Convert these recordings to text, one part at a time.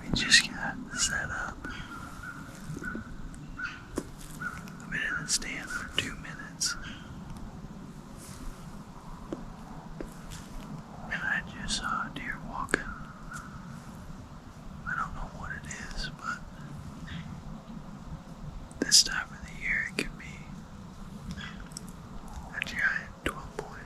We just got set up. I've been in the stand for 2 minutes. And I just saw a deer walking. I don't know what it is, but this time of the year it can be a giant 12-point.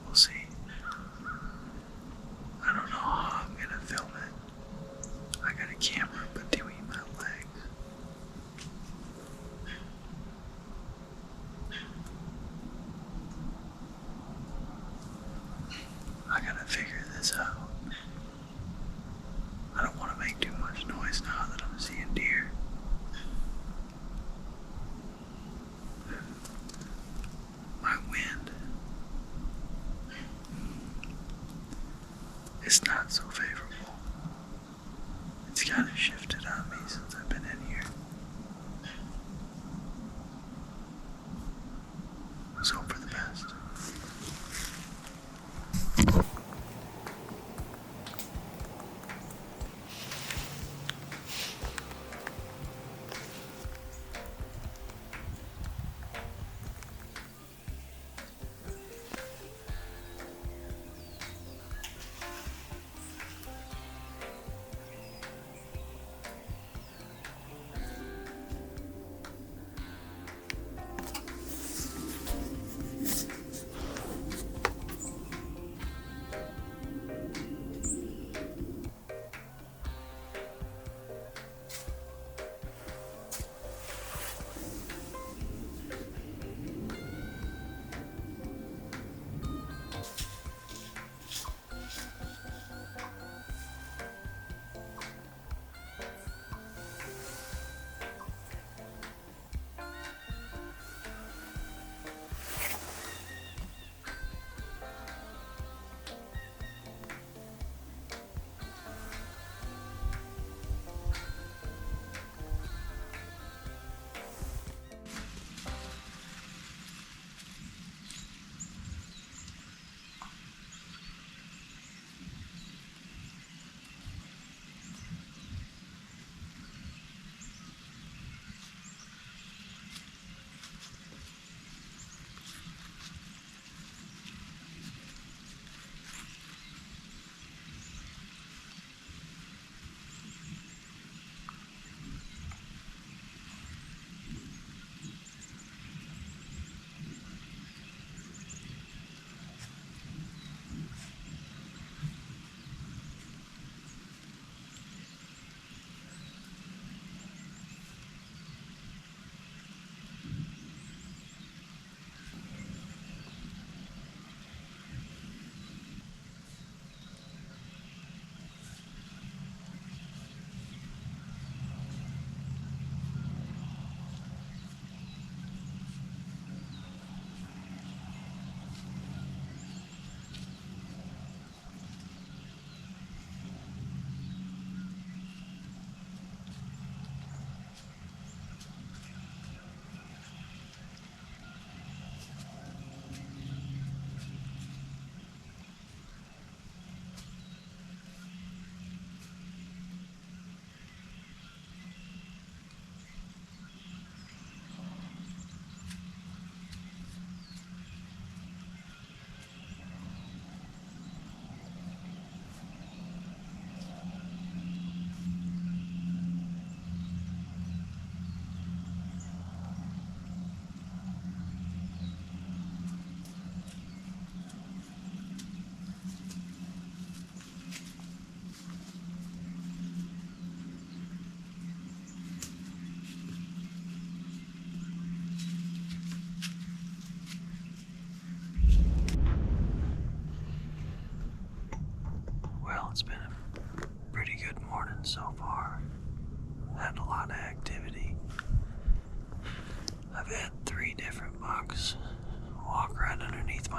We'll see. I don't know how I'm gonna film it. I got a camera between my legs. I gotta figure this out. I don't want to make too much noise now that I'm seeing deer. My wind is not so favorable. It's kind of shifted on me since I've been in here. Let's hope for the best.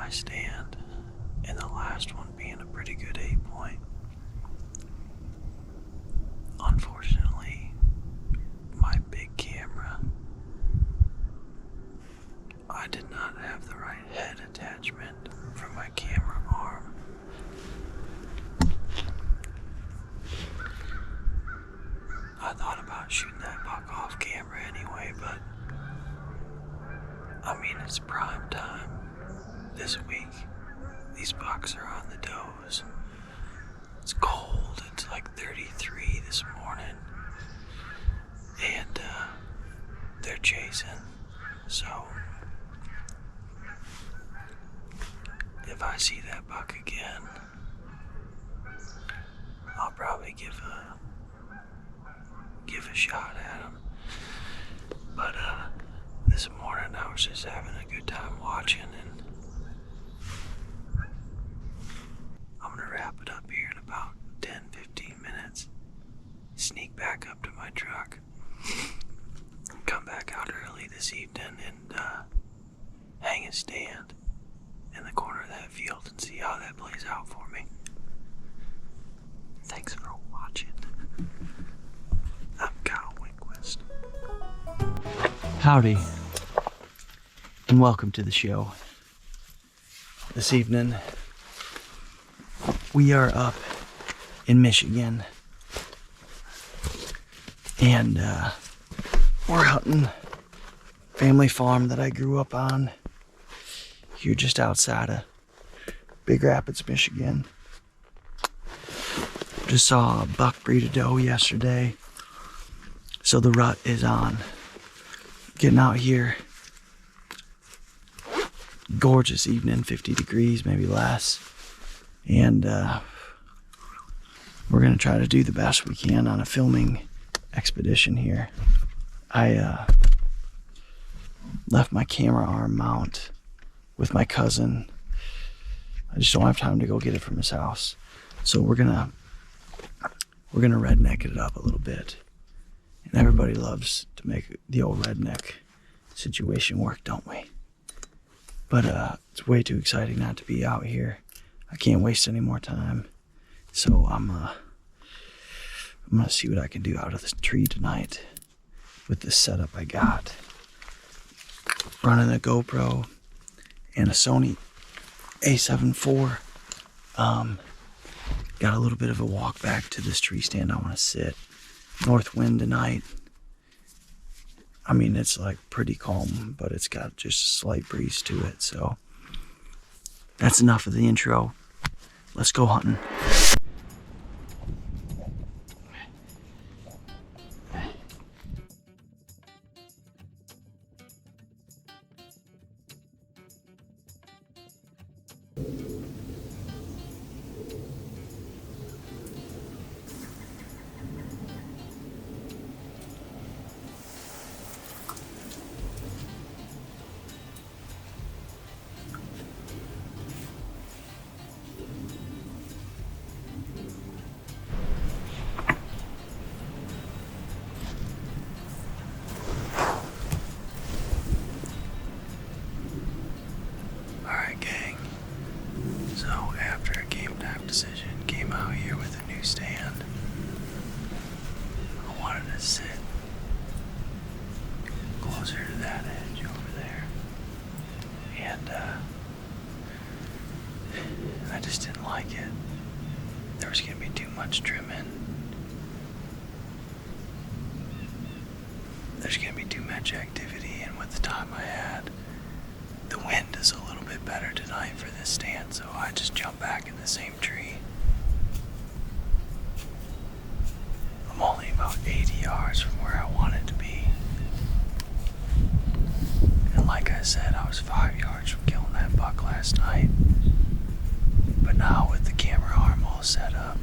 my stand, and the last one being a pretty good 8-point. Unfortunately, my big camera, I did not have the right head attachment for my camera arm. I thought about shooting that buck off camera anyway, but I mean, it's prime time this week. These bucks are on the does. It's cold, it's like 33 this morning, and they're chasing, so if I see that buck again, I'll probably give a shot at him. But this morning I was just having a good time watching, and I'm gonna wrap it up here in about 10-15 minutes. Sneak back up to my truck, come back out early this evening, and hang a stand in the corner of that field and see how that plays out for me. Thanks for watching. I'm Kyle Winquist. Howdy, and welcome to the show. This evening, we are up in Michigan, and we're hunting family farm that I grew up on here just outside of Big Rapids, Michigan. Just saw a buck breed a doe yesterday, so the rut is on. Getting out here, gorgeous evening, 50 degrees, maybe less, and we're gonna try to do the best we can on a filming expedition here. I left my camera arm mount with my cousin. I just don't have time to go get it from his house, so we're gonna redneck it up a little bit. And everybody loves to make the old redneck situation work, don't we? But it's way too exciting not to be out here. I can't waste any more time, so I'm gonna see what I can do out of this tree tonight with the setup I got. Running a GoPro and a Sony A7 IV. Got a little bit of a walk back to this tree stand I want to sit. North wind tonight. I mean, it's like pretty calm, but it's got just a slight breeze to it. So that's enough of the intro. Let's go hunting. Decision, came out here with a new stand. I wanted to sit closer to that edge over there, and I just didn't like it. There was gonna be too much trimming. There's gonna be too much activity, and with the time I had, the wind is a little bit better tonight for this stand, so I just jumped back in the same tree. I'm only about 80 yards from where I wanted to be. And like I said, I was 5 yards from killing that buck last night. But now with the camera arm all set up,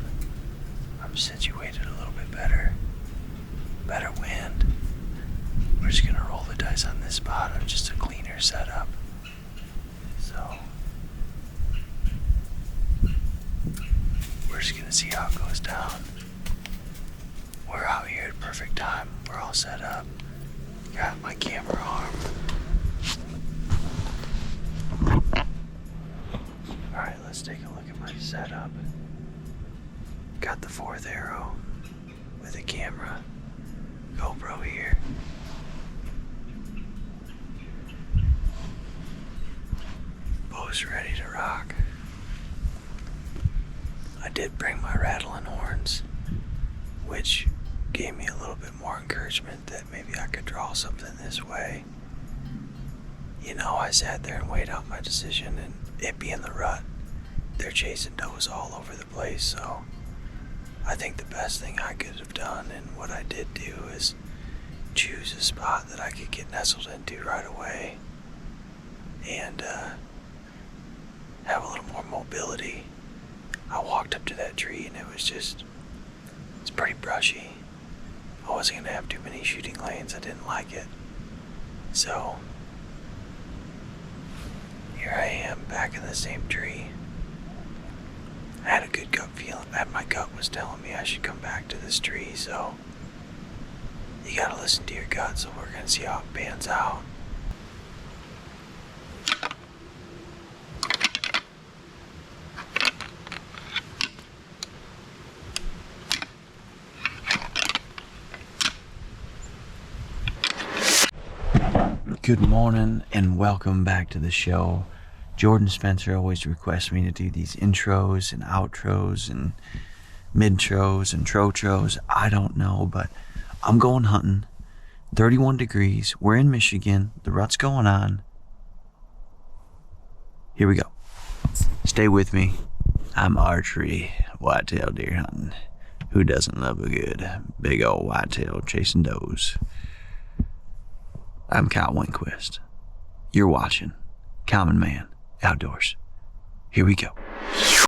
I'm situated a little bit better. Better wind. We're just gonna roll the dice on this spot of just a cleaner setup. So we're just gonna see how it goes down. We're out here at perfect time. We're all set up. Got my camera arm. let's take a look at my setup. Got the 4th arrow with a camera, GoPro here. Bow's ready to rock. I did bring my rattling horns, which gave me a little bit more encouragement that maybe I could draw something this way. You know, I sat there and weighed out my decision, and it being the rut, they're chasing does all over the place, so I think the best thing I could have done, and what I did do, is choose a spot that I could get nestled into right away and have a little more mobility. I walked up to that tree and it's pretty brushy. I wasn't going to have too many shooting lanes. I didn't like it. So here I am back in the same tree. I had a good gut feeling. My gut was telling me I should come back to this tree, so you gotta listen to your gut, so we're gonna see how it pans out. Good morning and welcome back to the show. Jordan Spencer always requests me to do these intros and outros and mid-tros and trotros. I don't know, but I'm going hunting. 31 degrees. We're in Michigan. The rut's going on. Here we go. Stay with me. I'm archery, whitetail deer hunting. Who doesn't love a good big old whitetail chasing does? I'm Kyle Winquist. You're watching Common Man Outdoors. Here we go.